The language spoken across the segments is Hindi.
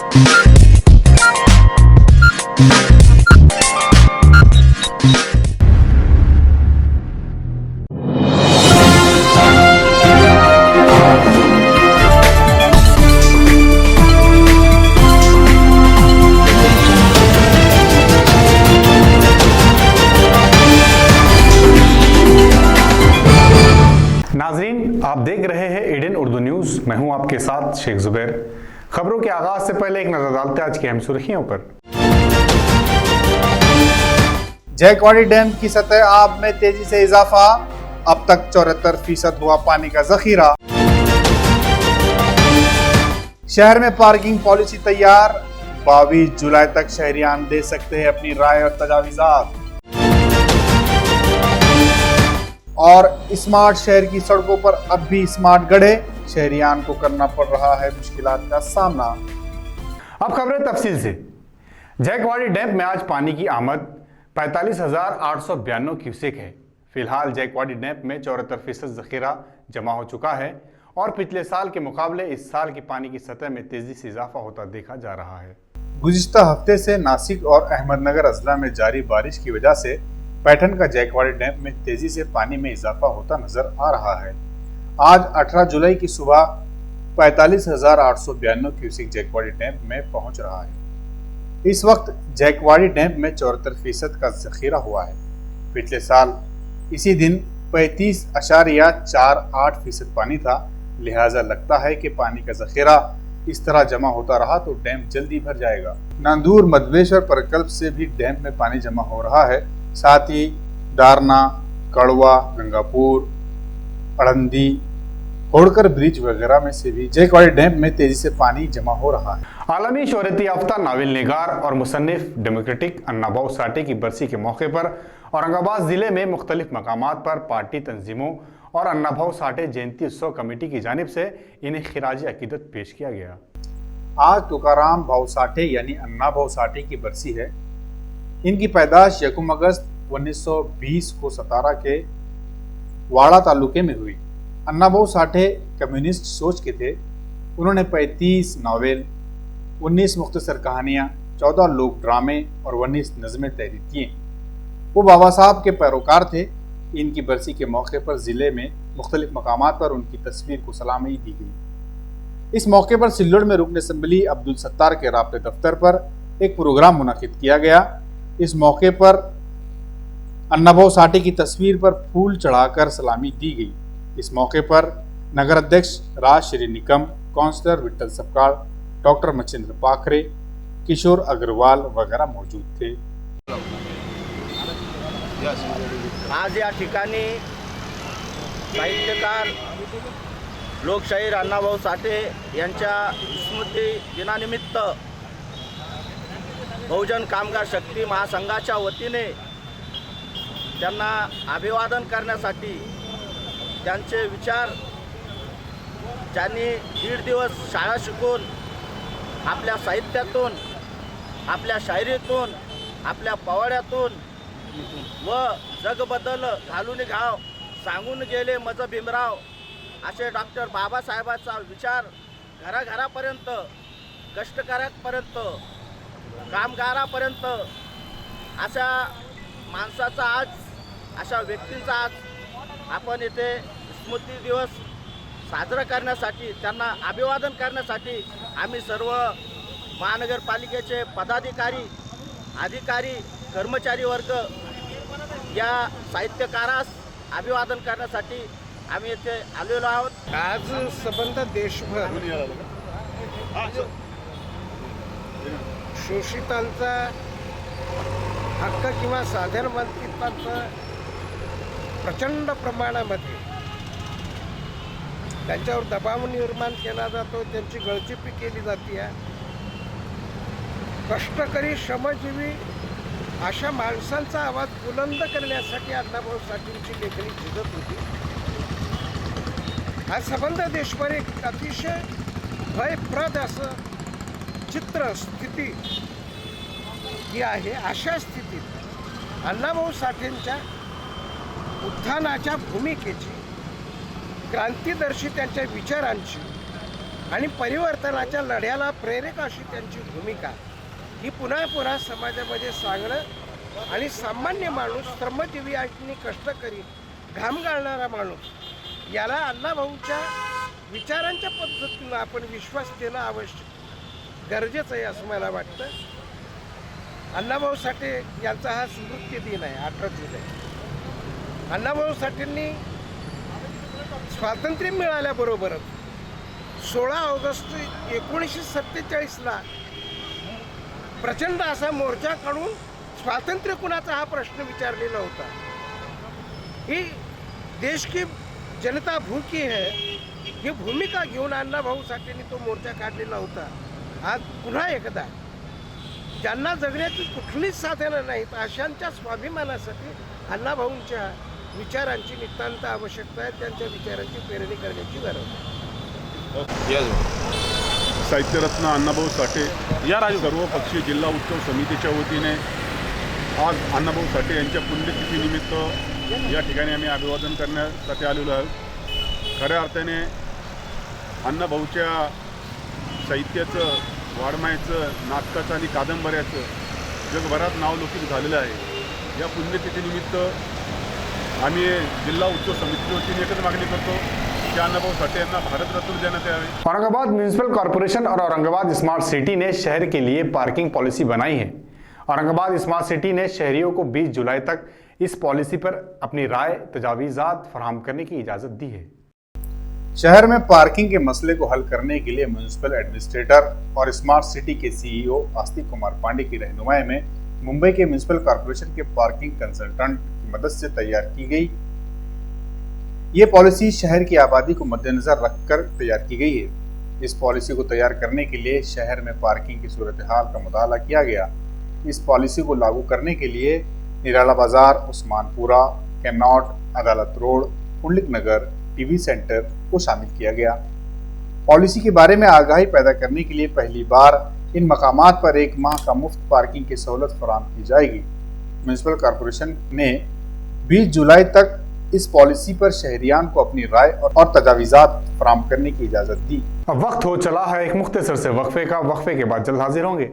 नाजरीन, आप देख रहे हैं एडेन उर्दू न्यूज। मैं हूं आपके साथ शेख जुबैर। खबरों के आगाज से पहले एक नजर डालते हैं आज की अहम सुर्खियों पर। जैकवाड़ी डैम की सतह आब में तेजी से इजाफा, अब तक 74% हुआ पानी का जखीरा। शहर में पार्किंग पॉलिसी तैयार, 22 जुलाई तक शहरियान दे सकते हैं अपनी राय और तजावीज़ात। और स्मार्ट शहर की सड़कों पर अब भी स्मार्ट गड्ढे, शहरियान को करना पड़ रहा है मुश्किलात का सामना। अब खबरें तफसील से। जैकवाड़ी डैम में आज पानी की आमद 45,892 क्यूसेक है। फिलहाल जैकवाड़ी डैम में 74% जखीरा जमा हो चुका है और पिछले साल के मुकाबले इस साल की पानी की सतह में तेजी से इजाफा होता देखा जा रहा है। गुज़िश्ता हफ्ते से नासिक और अहमदनगर अजला में जारी बारिश की वजह से पैठन का जैकवाड़ी डैम में तेजी से पानी में इजाफा होता नजर आ रहा है। आज 18 जुलाई की सुबह 45,892 क्यूसेक जैकवाड़ी डैम में पहुंच रहा है। इस वक्त जैकवाड़ी डैम में 74% का जखीरा हुआ है। पिछले साल इसी दिन 35.48% पानी था, लिहाजा लगता है कि पानी का जखीरा इस तरह जमा होता रहा तो डैम जल्दी भर जाएगा। नांदूर मधवेश्वर प्रकल्प से भी डैम में पानी जमा हो रहा है। साथ ही दारना, कड़वा, गंगापुर, अड़ंदी, होड़कर ब्रिज वगैरह में से भी जैकवाड़ी डैम में तेजी से पानी जमा हो रहा है। आलमी शोहरत याफ्ता नावल निगार और मुसन्निफ डेमोक्रेटिक अन्ना भाऊ साठे की बरसी के मौके पर औरंगाबाद जिले में मुख्तलिफ मकामात पर पार्टी तंजीमों और अन्ना भाऊ साठे जयंती उत्सव कमेटी की जानिब से इन्हें खिराज अकीदत पेश किया गया। आज तुकाराम भाऊ साठे यानी अन्ना भाऊ साठे की बरसी है। इनकी पैदाश 1 अगस्त 1920 को सतारा के वाड़ा तालुके में हुई। अन्ना भाऊ साठे कम्युनिस्ट सोच के थे। उन्होंने 35 नावल, 19 मुख्तसर कहानियाँ, 14 लोक ड्रामे और 19 नज़में तहरीर किए। वो बाबा साहब के पैरोकार थे। इनकी बरसी के मौके पर ज़िले में मुख्तलिफ मकामात पर उनकी तस्वीर को सलामी दी गई। इस मौके पर सिल्लोड में रुकन असम्बली अब्दुल सत्तार के राब्ते दफ्तर पर एक प्रोग्राम मुनक़िद किया गया। इस मौके पर अन्ना भाऊ साठे की तस्वीर पर फूल चढ़ाकर सलामी दी गई। इस मौके पर नगर अध्यक्ष राज श्री निकम, काउंसलर विट्ठल सपकाळ, डॉक्टर मच्छिंद्र पाखरे, किशोर अग्रवाल वगैरह मौजूद थे। आज या ठिकाणी साहित्यकार लोकशाहीर अण्णाभाऊ साठे यांच्या स्मृती दिनानिमित्त बहुजन कामगार शक्ती महासंघाच्या वतीने त्यांना अभिवादन करण्यासाठी त्यांचे विचार, ज्यांनी 1.5 दिवस शाळा शिकून आपल्या साहित्यातून, आपल्या शायरीतून, आपल्या पोवाड्यातून व जगबदल घालून घाव सांगून गेले मज भीमराव असे डॉक्टर बाबासाहेबांचा विचार घराघरापर्यंत, कष्टकऱ्यांपर्यंत, कामगारापर्यंत अशा माणसाचा आज, अशा व्यक्तींचा आज आपण इथे स्मृती दिवस साजरा करण्यासाठी, त्यांना अभिवादन करण्यासाठी आम्ही सर्व महानगरपालिकेचे पदाधिकारी, अधिकारी, कर्मचारी वर्ग या साहित्यकारास अभिवादन करण्यासाठी आम्ही इथे आलेलो आहोत। आज संबंध देशभर शोषितांचा हक्क किंवा साधारण मालकीचा प्रचंड प्रमाणामध्ये त्यांच्यावर दबाव निर्माण केला जातो, त्यांची गळचेपी केली जाते। कष्टकरी श्रमजीवी अशा माणसांचा आवाज बुलंद करण्यासाठी अण्णाभाऊ साठेंची लेखणी झिजत होती। हा संबंध देशभर एक अतिशय भयप्रद असं चित्र, स्थिती ही आहे। अशा स्थितीत अण्णाभाऊ साठेंच्या उत्थानाच्या भूमिकेची, क्रांतिदर्शी त्यांच्या विचारांची आणि परिवर्तनाच्या लढ्याला प्रेरक अशी त्यांची भूमिका ही पुन्हा पुन्हा समाजामध्ये सांगणं आणि सामान्य माणूस, श्रमजीवी आणि कष्टकरी, घाम गाळणारा माणूस याला अण्णाभाऊच्या विचारांच्या पद्धतीनं आपण विश्वास देणं आवश्यक गरजेचं आहे असं मला वाटतं. अण्णाभाऊ साठे यांचा हा स्मृती दिन आहे, 18 जुलै. अण्णाभाऊ साठेंनी स्वातंत्र्य मिळाल्याबरोबरच 16 ऑगस्ट 1947ला प्रचंड असा मोर्चा काढून स्वातंत्र्य कुणाचा हा प्रश्न विचारलेला होता. ही देश की जनता भूखी है ही भूमिका घेऊन अण्णाभाऊ साठेंनी तो मोर्चा काढलेला होता. आज पुन्हा एकदा ज्यांना जगण्याची कुठलीच साधनं नाहीत अशांच्या स्वाभिमानासाठी अण्णाभाऊंच्या विचारांची नितांत आवश्यकता आहे. त्यांच्या विचारांची पेरणी करण्याची गरज आहे. साहित्यरत्न अण्णाभाऊ साठे या सर्वपक्षीय जिल्हा उत्सव समितीच्या वतीने आज अण्णाभाऊ साठे यांच्या पुण्यतिथीनिमित्त या ठिकाणी आम्ही अभिवादन करण्यासाठी आलेलो आहोत. खऱ्या अर्थाने अण्णाभाऊच्या साहित्याचं, वाङ्मयाचं, नाटकाचं आणि कादंबऱ्याचं जगभरात नावलौकिक झालेलं आहे. या पुण्यतिथीनिमित्त आम्ही जिल्हा उत्सव समितीच्या वतीने एकच मागणी करतो कि अण्णाभाऊ साठे यांना भारतरत्न देण्यात यावे. औरंगाबाद म्यूनिसिपल कॉर्पोरेशन और औरंगाबाद स्मार्ट सिटी ने शहर के लिए पार्किंग पॉलिसी बनाई है. औरंगाबाद स्मार्ट सिटी ने शहरियों को 20 जुलाई तक इस पॉलिसी पर अपनी राय, तजावीज़ात फराहम करने की इजाज़त दी है. शहर में पार्किंग के मसले को हल करने के लिए म्युनिसिपल एडमिनिस्ट्रेटर और स्मार्ट सिटी के सीईओ आस्तिक कुमार पांडे की रहनुमाई में मुंबई के म्युनिसिपल कॉर्पोरेशन के पार्किंग कंसल्टेंट की मदद से तैयार की गई. ये पॉलिसी शहर की आबादी को मद्देनजर रखकर तैयार की गई है. इस पॉलिसी को तैयार करने के लिए शहर में पार्किंग की सूरत हाल का मुताला किया गया. इस पॉलिसी को लागू करने के लिए निराला बाजार, उस्मानपुरा, कैनॉट, अदालत रोड, पुंडलिक नगर, टीवी सेंटर को शामिल किया गया. पॉलिसी के बारे में आगाही पैदा करने के लिए पहली बार इन मकामात पर 1 माह का मुफ्त पार्किंग की सहूलत फराहम की जाएगी. म्युनिसिपल कॉर्पोरेशन ने 20 जुलाई तक इस पॉलिसी पर शहरियान को अपनी राय और तजावीज़ात फराहम करने की इजाज़त दी. अब वक्त हो चला है एक मुख्तसर से वक्फे का. वक्फे के बाद जल्द हाजिर होंगे.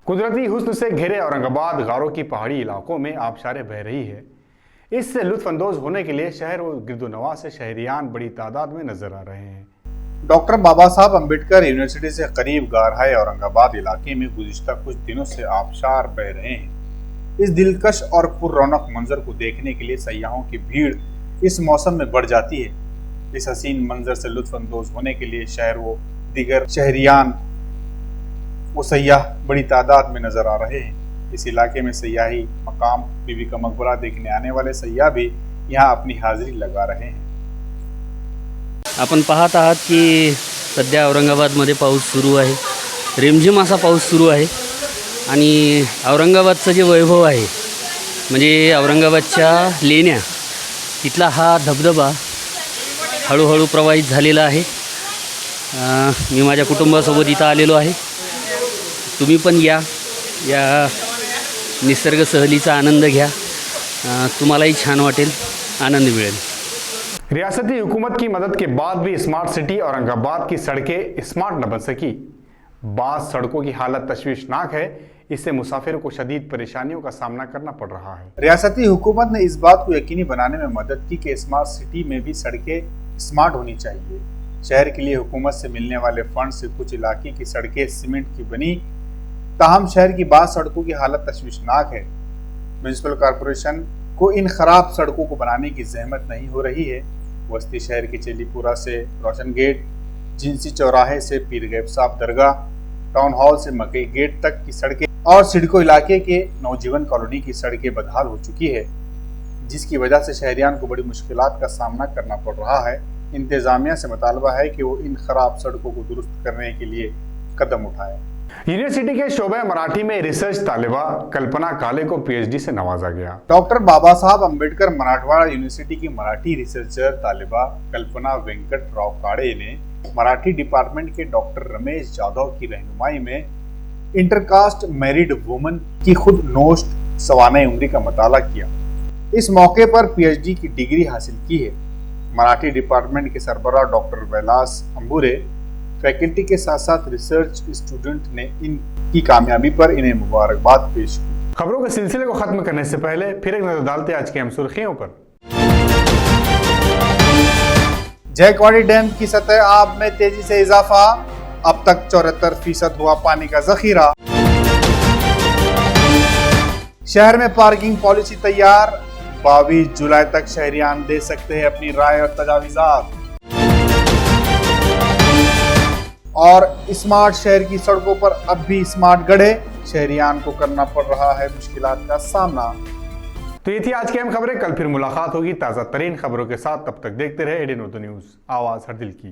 कुदरती हुस्न से घिरे औरंगाबाद गारों की पहाड़ी इलाकों में आबशारें बह रही है. इससे लुत्फानंदोज होने के लिए शहर व गिरदोनवा से शहरियान बड़ी तादाद में नजर आ रहे हैं. डॉक्टर बाबा साहब अम्बेडकर यूनिवर्सिटी से करीब गारहाय औरंगाबाद इलाके में गुज़िश्ता कुछ दिनों से आबशार बह रहे हैं. इस दिलकश और पुररौनक मंजर को देखने के लिए सयाहों की भीड़ इस मौसम में बढ़ जाती है. इस हसीन मंजर से लुत्फानंदोज होने के लिए शहर व दीगर शहरियान वो सयाह बड़ी तादाद में नजर आ रहे हैं. इस इलाके में सयाही मकाम बीबी का मकबरा देखने आने वाले सयाह भी यहाँ अपनी हाजिरी लगा रहे हैं. आपण पाहत आहात की सध्या औरंगाबादमध्ये पाऊस सुरू आहे. रिमझिम असा पाऊस सुरू आहे आणि औरंगाबादचं जे वैभव आहे म्हणजे औरंगाबादच्या लेण्या तिथला हा धबधबा हळूहळू प्रवाहित झालेला आहे. मी माझ्या कुटुंबासोबत इथं आलेलो आहे. तुम्ही पण या निसर्ग सहलीचा आनंद घ्या. तुम्हालाही छान वाटेल, आनंद मिळेल. रियासती हुकूमत की मदद के बाद भी स्मार्ट सिटी औरंगाबाद की सड़कें स्मार्ट न बन सकी. बाज़ सड़कों की हालत तशवीशनाक है. इससे मुसाफिरों को शदीद परेशानियों का सामना करना पड़ रहा है. रियासती हुकूमत ने इस बात को यकीनी बनाने में मदद की कि स्मार्ट सिटी में भी सड़कें स्मार्ट होनी चाहिए. शहर के लिए हुकूमत से मिलने वाले फंड से कुछ इलाके की सड़कें सीमेंट की बनी, ताहम शहर की बाज़ सड़कों की हालत तशवीशनाक है. म्युनिसिपल कॉर्पोरेशन को इन खराब सड़कों को बनाने की जहमत नहीं हो रही है। बस्ती शहर के चेलीपुरा से रोशन गेट, जिंसी चौराहे से पीर गैब साहब दरगाह, टाउन हॉल से मकई गेट तक की सड़कें और सिडको इलाके के नवजीवन कॉलोनी की सड़कें बदहाल हो चुकी है, जिसकी वजह से शहरियान को बड़ी मुश्किलात का सामना करना पड़ रहा है। इंतजामिया से मुतालबा है कि वो इन खराब सड़कों को दुरुस्त करने के लिए कदम उठाए। यूनिवर्सिटी के शोबे मराठी में रिसर्च तालिबा कल्पना काले को पीएचडी से नवाजा गया। डॉक्टर बाबा साहब अम्बेडकर मराठवाड़ा यूनिवर्सिटी की मराठी रिसर्चर तालिबा कल्पना वेंकट राव काड़े ने मराठी डिपार्टमेंट के डॉक्टर रमेश जाधव की रहनुमाई में इंटरकास्ट मैरिड वुमन की खुद नोश्त सवाने उम्री का मताला किया। इस मौके पर पीएचडी की डिग्री हासिल की है। मराठी डिपार्टमेंट के सरबराह डॉक्टर कैलाश अंबुरे फैकल्टी के साथ साथ रिसर्च स्टूडेंट ने इनकी कामयाबी पर इन्हें मुबारकबाद पेश की। खबरों के सिलसिले को खत्म करने से पहले फिर एक नजर डालते हैं आज की अहम सुर्खियों पर। जयकवाड़ी डैम की सतह आब में तेजी से इजाफा, अब तक 74% हुआ पानी का जखीरा। शहर में पार्किंग पॉलिसी तैयार, 22 जुलाई तक शहरियान दे सकते हैं अपनी राय और तजावीज़ात। और स्मार्ट शहर की सड़कों पर अब भी स्मार्ट गड्ढे, शहरियान को करना पड़ रहा है मुश्किलात का सामना। तो ये थी आज की अहम खबरें। कल फिर मुलाकात होगी ताज़ा तरीन खबरों के साथ। तब तक देखते रहे एडीएन उर्दू न्यूज़, आवाज़ हर दिल की।